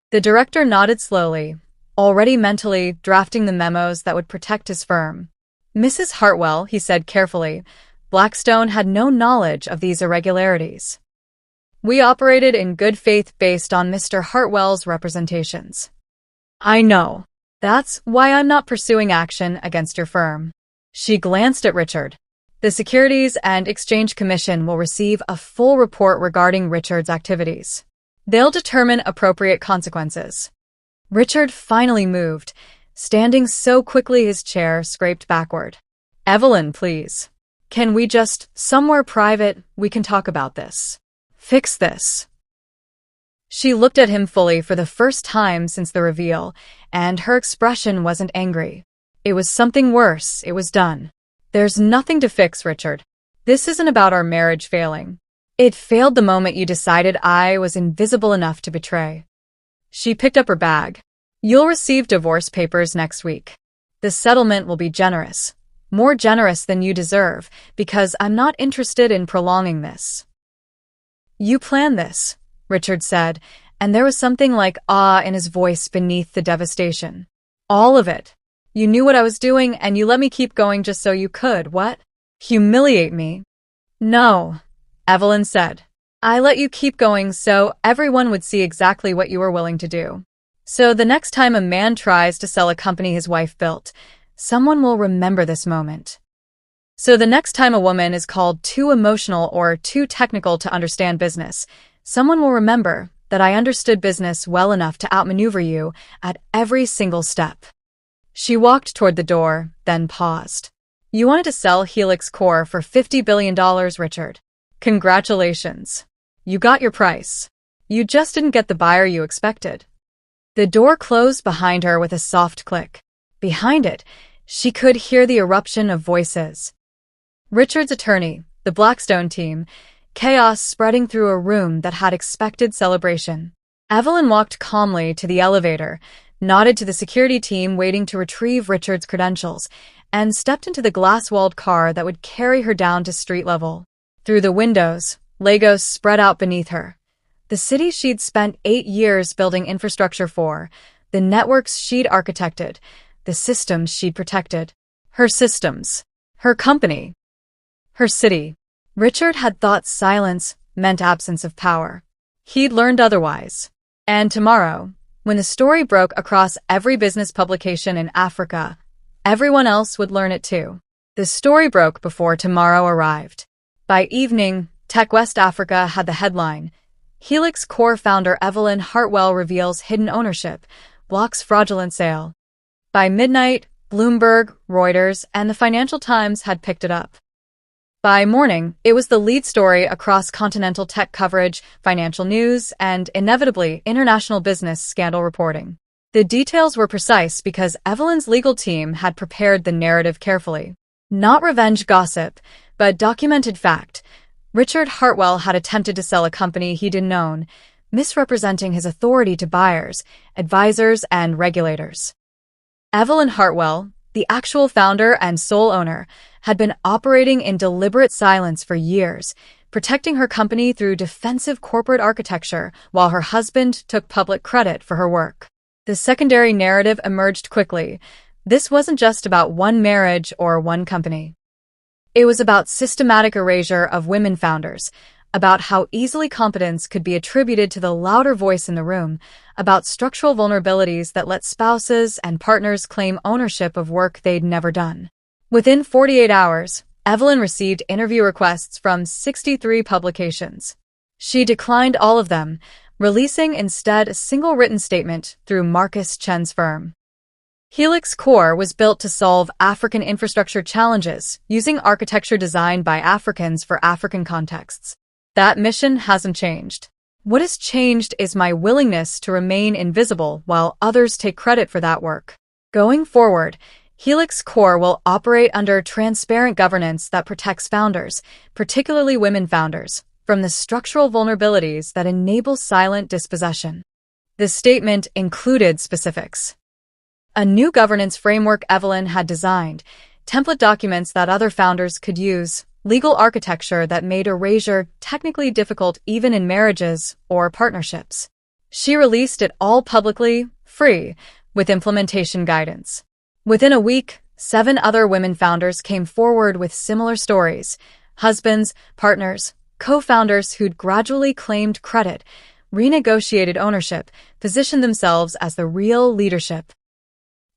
The director nodded slowly, already mentally drafting the memos that would protect his firm. Mrs. Hartwell, he said carefully, Blackstone had no knowledge of these irregularities. We operated in good faith based on Mr. Hartwell's representations. I know. That's why I'm not pursuing action against your firm. She glanced at Richard. The Securities and Exchange Commission will receive a full report regarding Richard's activities. They'll determine appropriate consequences. Richard finally moved, standing so quickly his chair scraped backward. Evelyn, please. Can we just, somewhere private, we can talk about this. Fix this. She looked at him fully for the first time since the reveal, and her expression wasn't angry. It was something worse. It was done. There's nothing to fix, Richard. This isn't about our marriage failing. It failed the moment you decided I was invisible enough to betray. She picked up her bag. You'll receive divorce papers next week. The settlement will be generous. More generous than you deserve, because I'm not interested in prolonging this. You planned this, Richard said, and there was something like awe in his voice beneath the devastation. All of it. You knew what I was doing, and you let me keep going just so you could, what? Humiliate me? No, Evelyn said. I let you keep going so everyone would see exactly what you were willing to do. So the next time a man tries to sell a company his wife built, someone will remember this moment. So the next time a woman is called too emotional or too technical to understand business, someone will remember that I understood business well enough to outmaneuver you at every single step. She walked toward the door, then paused. You wanted to sell Helix Core for $50 billion, Richard. Congratulations. You got your price. You just didn't get the buyer you expected. The door closed behind her with a soft click. Behind it, she could hear the eruption of voices. Richard's attorney, the Blackstone team, chaos spreading through a room that had expected celebration. Evelyn walked calmly to the elevator, nodded to the security team waiting to retrieve Richard's credentials, and stepped into the glass-walled car that would carry her down to street level. Through the windows, Legos spread out beneath her. The city she'd spent 8 years building infrastructure for, the networks she'd architected, the systems she'd protected. Her systems. Her company. Her city. Richard had thought silence meant absence of power. He'd learned otherwise. And tomorrow, when the story broke across every business publication in Africa, everyone else would learn it too. The story broke before tomorrow arrived. By evening, Tech West Africa had the headline, Helix Core founder Evelyn Hartwell reveals hidden ownership, blocks fraudulent sale. By midnight, Bloomberg, Reuters, and the Financial Times had picked it up. By morning, it was the lead story across continental tech coverage, financial news, and, inevitably, international business scandal reporting. The details were precise because Evelyn's legal team had prepared the narrative carefully. Not revenge gossip, but documented fact. Richard Hartwell had attempted to sell a company he didn't own, misrepresenting his authority to buyers, advisors, and regulators. Evelyn Hartwell, the actual founder and sole owner, had been operating in deliberate silence for years, protecting her company through defensive corporate architecture while her husband took public credit for her work. The secondary narrative emerged quickly. This wasn't just about one marriage or one company. It was about systematic erasure of women founders, about how easily competence could be attributed to the louder voice in the room, about structural vulnerabilities that let spouses and partners claim ownership of work they'd never done. Within 48 hours, Evelyn received interview requests from 63 publications. She declined all of them, releasing instead a single written statement through Marcus Chen's firm. Helix Core was built to solve African infrastructure challenges using architecture designed by Africans for African contexts. That mission hasn't changed. What has changed is my willingness to remain invisible while others take credit for that work. Going forward, Helix Core will operate under transparent governance that protects founders, particularly women founders, from the structural vulnerabilities that enable silent dispossession. The statement included specifics. A new governance framework Evelyn had designed, template documents that other founders could use, legal architecture that made erasure technically difficult even in marriages or partnerships. She released it all publicly, free, with implementation guidance. Within a week, 7 other women founders came forward with similar stories: husbands, partners, co-founders who'd gradually claimed credit, renegotiated ownership, positioned themselves as the real leadership.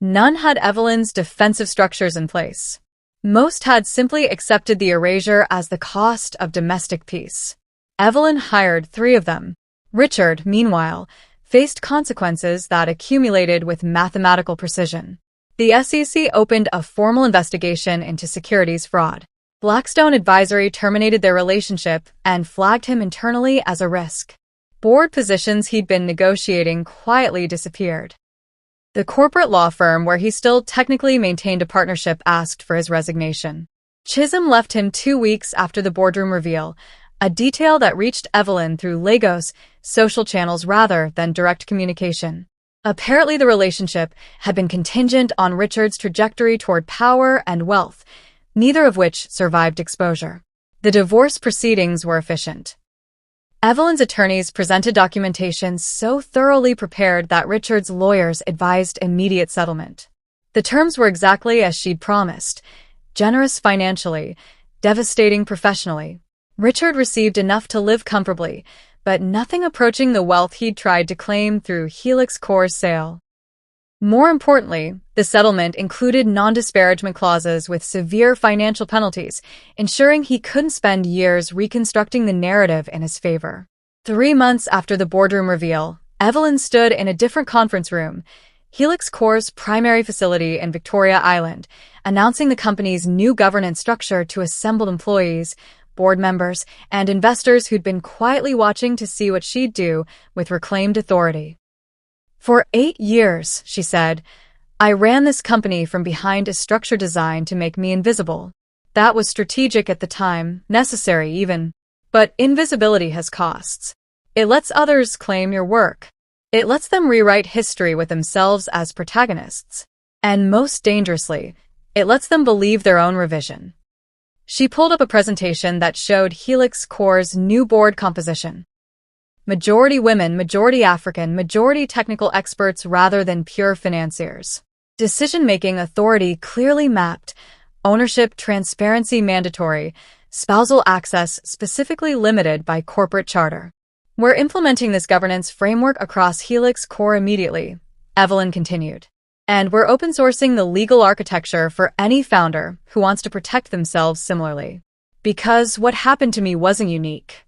None had Evelyn's defensive structures in place. Most had simply accepted the erasure as the cost of domestic peace. Evelyn hired 3 of them. Richard, meanwhile, faced consequences that accumulated with mathematical precision. The SEC opened a formal investigation into securities fraud. Blackstone Advisory terminated their relationship and flagged him internally as a risk. Board positions he'd been negotiating quietly disappeared. The corporate law firm where he still technically maintained a partnership asked for his resignation. Chisholm left him 2 weeks after the boardroom reveal, a detail that reached Evelyn through Lagos social channels rather than direct communication. Apparently the relationship had been contingent on Richard's trajectory toward power and wealth, neither of which survived exposure. The divorce proceedings were efficient. Evelyn's attorneys presented documentation so thoroughly prepared that Richard's lawyers advised immediate settlement. The terms were exactly as she'd promised: generous financially, devastating professionally. Richard received enough to live comfortably, but nothing approaching the wealth he'd tried to claim through Helix Core's sale. More importantly, the settlement included non-disparagement clauses with severe financial penalties, ensuring he couldn't spend years reconstructing the narrative in his favor. 3 months after the boardroom reveal, Evelyn stood in a different conference room, Helix Core's primary facility in Victoria Island, announcing the company's new governance structure to assembled employees, board members, and investors who'd been quietly watching to see what she'd do with reclaimed authority. "For 8 years," she said, "I ran this company from behind a structure designed to make me invisible. That was strategic at the time, necessary even. But invisibility has costs. It lets others claim your work. It lets them rewrite history with themselves as protagonists. And most dangerously, it lets them believe their own revision." She pulled up a presentation that showed Helix Core's new board composition. Majority women, majority African, majority technical experts rather than pure financiers. Decision-making authority clearly mapped, ownership transparency mandatory, spousal access specifically limited by corporate charter. "We're implementing this governance framework across Helix Core immediately," Evelyn continued. "And we're open-sourcing the legal architecture for any founder who wants to protect themselves similarly. Because what happened to me wasn't unique.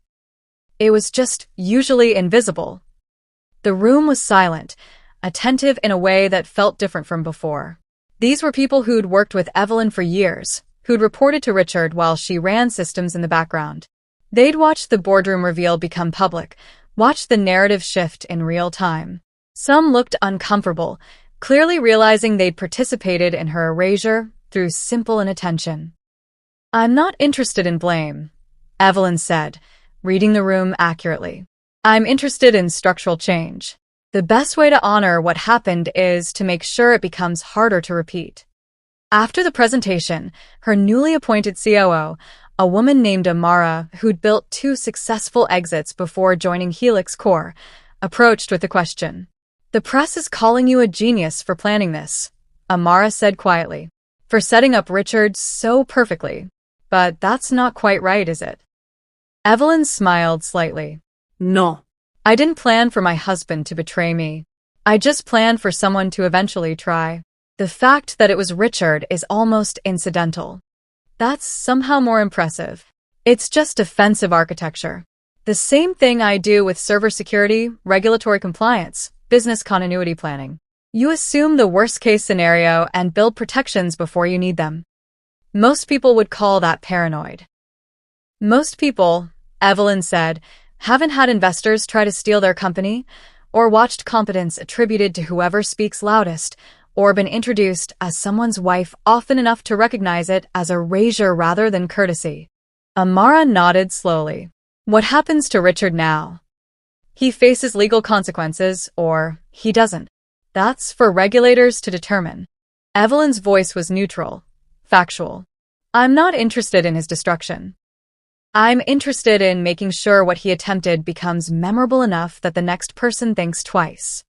It was just usually invisible." The room was silent, attentive in a way that felt different from before. These were people who'd worked with Evelyn for years, who'd reported to Richard while she ran systems in the background. They'd watched the boardroom reveal become public, watched the narrative shift in real time. Some looked uncomfortable, clearly realizing they'd participated in her erasure through simple inattention. "I'm not interested in blame," Evelyn said, reading the room accurately. "I'm interested in structural change. The best way to honor what happened is to make sure it becomes harder to repeat." After the presentation, her newly appointed COO, a woman named Amara, who'd built 2 successful exits before joining Helix Core, approached with the question. "The press is calling you a genius for planning this," Amara said quietly. "For setting up Richard so perfectly. But that's not quite right, is it?" Evelyn smiled slightly. No. "I didn't plan for my husband to betray me. I just planned for someone to eventually try. The fact that it was Richard is almost incidental. That's somehow more impressive. It's just defensive architecture. The same thing I do with server security, regulatory compliance, business continuity planning. You assume the worst-case scenario and build protections before you need them. Most people would call that paranoid." "Most people," Evelyn said, "haven't had investors try to steal their company, or watched competence attributed to whoever speaks loudest, or been introduced as someone's wife often enough to recognize it as erasure rather than courtesy." Amara nodded slowly. "What happens to Richard now? He faces legal consequences, or he doesn't. That's for regulators to determine." Evelyn's voice was neutral, factual. "I'm not interested in his destruction. I'm interested in making sure what he attempted becomes memorable enough that the next person thinks twice."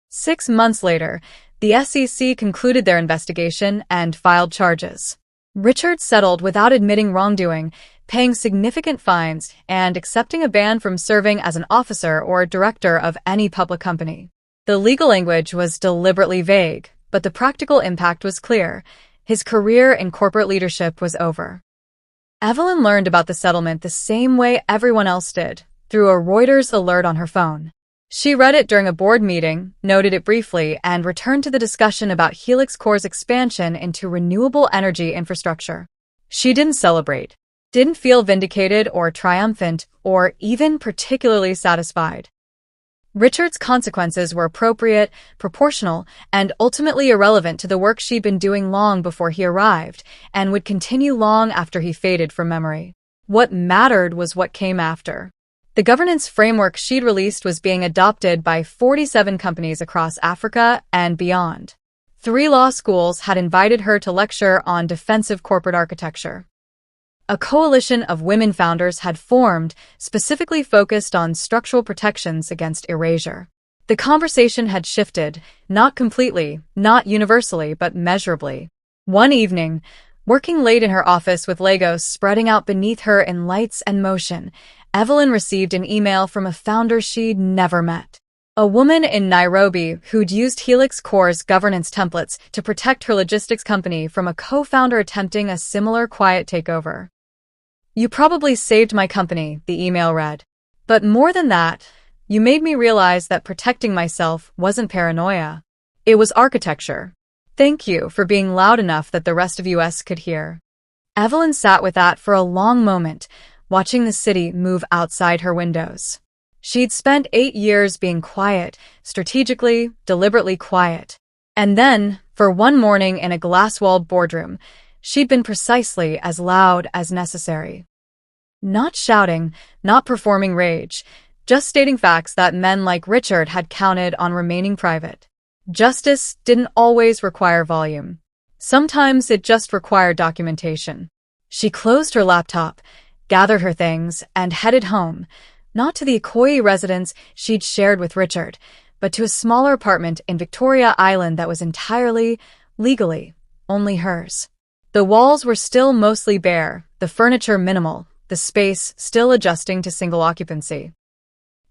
6 months later, the SEC concluded their investigation and filed charges. Richard settled without admitting wrongdoing, paying significant fines and accepting a ban from serving as an officer or director of any public company. The legal language was deliberately vague, but the practical impact was clear. His career in corporate leadership was over. Evelyn learned about the settlement the same way everyone else did, through a Reuters alert on her phone. She read it during a board meeting, noted it briefly, and returned to the discussion about Helix Core's expansion into renewable energy infrastructure. She didn't celebrate, didn't feel vindicated or triumphant, or even particularly satisfied. Richard's consequences were appropriate, proportional, and ultimately irrelevant to the work she'd been doing long before he arrived, and would continue long after he faded from memory. What mattered was what came after. The governance framework she'd released was being adopted by 47 companies across Africa and beyond. 3 law schools had invited her to lecture on defensive corporate architecture. A coalition of women founders had formed, specifically focused on structural protections against erasure. The conversation had shifted, not completely, not universally, but measurably. One evening, working late in her office with Legos spreading out beneath her in lights and motion, Evelyn received an email from a founder she'd never met. A woman in Nairobi who'd used Helix Core's governance templates to protect her logistics company from a co-founder attempting a similar quiet takeover. "You probably saved my company," the email read. "But more than that, you made me realize that protecting myself wasn't paranoia. It was architecture. Thank you for being loud enough that the rest of US could hear." Evelyn sat with that for a long moment, watching the city move outside her windows. She'd spent 8 years being quiet, strategically, deliberately quiet. And then, for one morning in a glass-walled boardroom, she'd been precisely as loud as necessary. Not shouting, not performing rage, just stating facts that men like Richard had counted on remaining private. Justice didn't always require volume. Sometimes it just required documentation. She closed her laptop, gathered her things, and headed home, not to the Ikoyi residence she'd shared with Richard, but to a smaller apartment in Victoria Island that was entirely, legally, only hers. The walls were still mostly bare, the furniture minimal, the space still adjusting to single occupancy.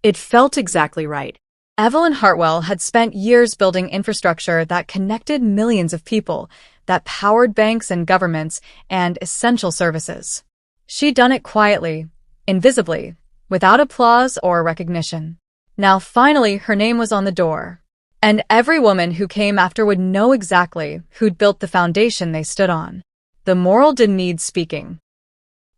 It felt exactly right. Evelyn Hartwell had spent years building infrastructure that connected millions of people, that powered banks and governments and essential services. She'd done it quietly, invisibly, without applause or recognition. Now finally her name was on the door. And every woman who came after would know exactly who'd built the foundation they stood on. The moral didn't need speaking.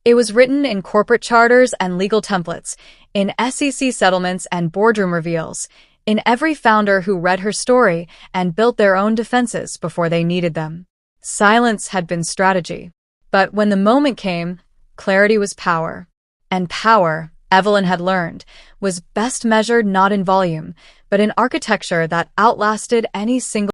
It was written in corporate charters and legal templates, in SEC settlements and boardroom reveals, in every founder who read her story and built their own defenses before they needed them. Silence had been strategy. But when the moment came, clarity was power. And power, Evelyn had learned, was best measured not in volume, but in architecture that outlasted any single